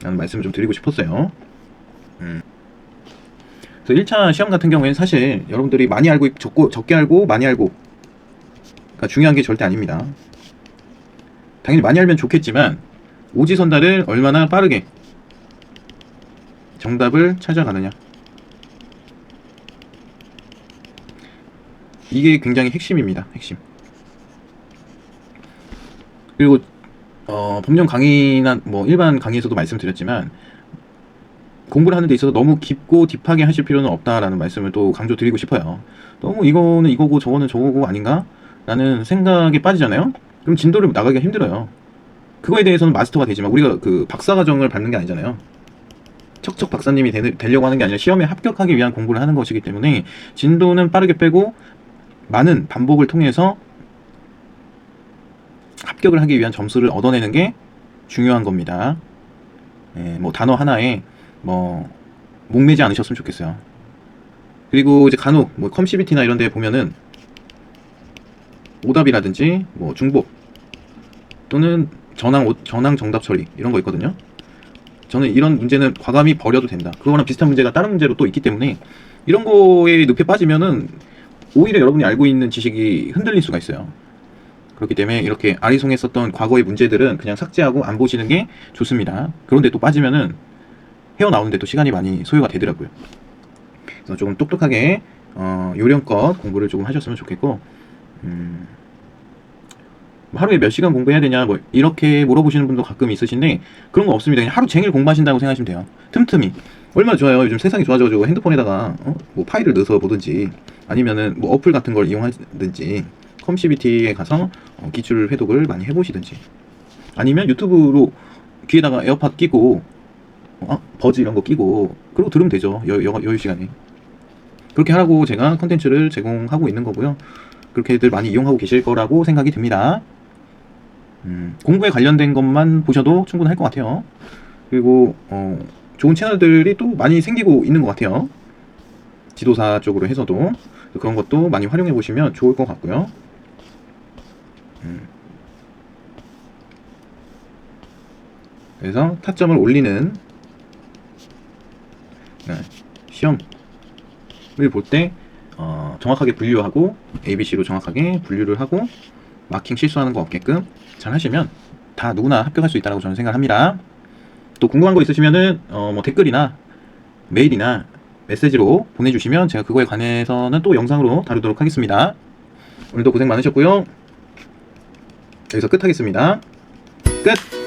라는 말씀을 좀 드리고 싶었어요. 그래서 1차 시험 같은 경우에는 사실 여러분들이 많이 알고 적게 알고 많이 알고, 그러니까 중요한 게 절대 아닙니다. 당연히 많이 알면 좋겠지만 오지선다를 얼마나 빠르게 정답을 찾아가느냐, 이게 굉장히 핵심입니다. 핵심. 그리고 법령 강의나 뭐 일반 강의에서도 말씀드렸지만 공부를 하는 데 있어서 너무 깊고 딥하게 하실 필요는 없다라는 말씀을 또 강조드리고 싶어요. 너무 이거는 이거고 저거는 저거고 아닌가? 라는 생각에 빠지잖아요. 그럼 진도를 나가기가 힘들어요. 그거에 대해서는 마스터가 되지만 우리가 그 박사과정을 밟는 게 아니잖아요. 척척 박사님이 되려고 하는 게 아니라 시험에 합격하기 위한 공부를 하는 것이기 때문에 진도는 빠르게 빼고 많은 반복을 통해서 합격을 하기 위한 점수를 얻어내는 게 중요한 겁니다. 예, 뭐 단어 하나에 뭐 목매지 않으셨으면 좋겠어요. 그리고 이제 간혹 뭐 컴시비티나 이런 데 보면은 오답이라든지 뭐 중복 또는 전항 정답 처리 이런 거 있거든요. 저는 이런 문제는 과감히 버려도 된다. 그거랑 비슷한 문제가 다른 문제로 또 있기 때문에 이런 거에 늪에 빠지면은 오히려 여러분이 알고 있는 지식이 흔들릴 수가 있어요. 그렇기 때문에 이렇게 아리송했었던 과거의 문제들은 그냥 삭제하고 안 보시는 게 좋습니다. 그런데 또 빠지면은 헤어나오는데 또 시간이 많이 소요가 되더라고요. 그래서 조금 똑똑하게 요령껏 공부를 조금 하셨으면 좋겠고, 하루에 몇 시간 공부해야 되냐 뭐 이렇게 물어보시는 분도 가끔 있으신데 그런 거 없습니다. 그냥 하루 종일 공부하신다고 생각하시면 돼요. 틈틈이 얼마나 좋아요. 요즘 세상이 좋아져가지고 핸드폰에다가 뭐 파일을 넣어서 보든지 아니면은 뭐 어플 같은 걸 이용하든지 컴시비티에 가서 기출 회독을 많이 해보시든지 아니면 유튜브로 귀에다가 에어팟 끼고 버즈 이런 거 끼고 그러고 들으면 되죠. 여유 시간에. 그렇게 하라고 제가 컨텐츠를 제공하고 있는 거고요. 그렇게들 많이 이용하고 계실 거라고 생각이 듭니다. 공부에 관련된 것만 보셔도 충분할 것 같아요. 그리고 좋은 채널들이 또 많이 생기고 있는 것 같아요. 지도사 쪽으로 해서도 그런 것도 많이 활용해 보시면 좋을 것 같고요. 그래서 타점을 올리는 시험을 볼 때 정확하게 분류하고 ABC로 정확하게 분류를 하고 마킹 실수하는 거 없게끔 잘 하시면 다 누구나 합격할 수 있다고 저는 생각합니다. 또 궁금한 거 있으시면은 뭐 댓글이나 메일이나 메시지로 보내주시면 제가 그거에 관해서는 또 영상으로 다루도록 하겠습니다. 오늘도 고생 많으셨고요. 여기서 끝 하겠습니다. 끝!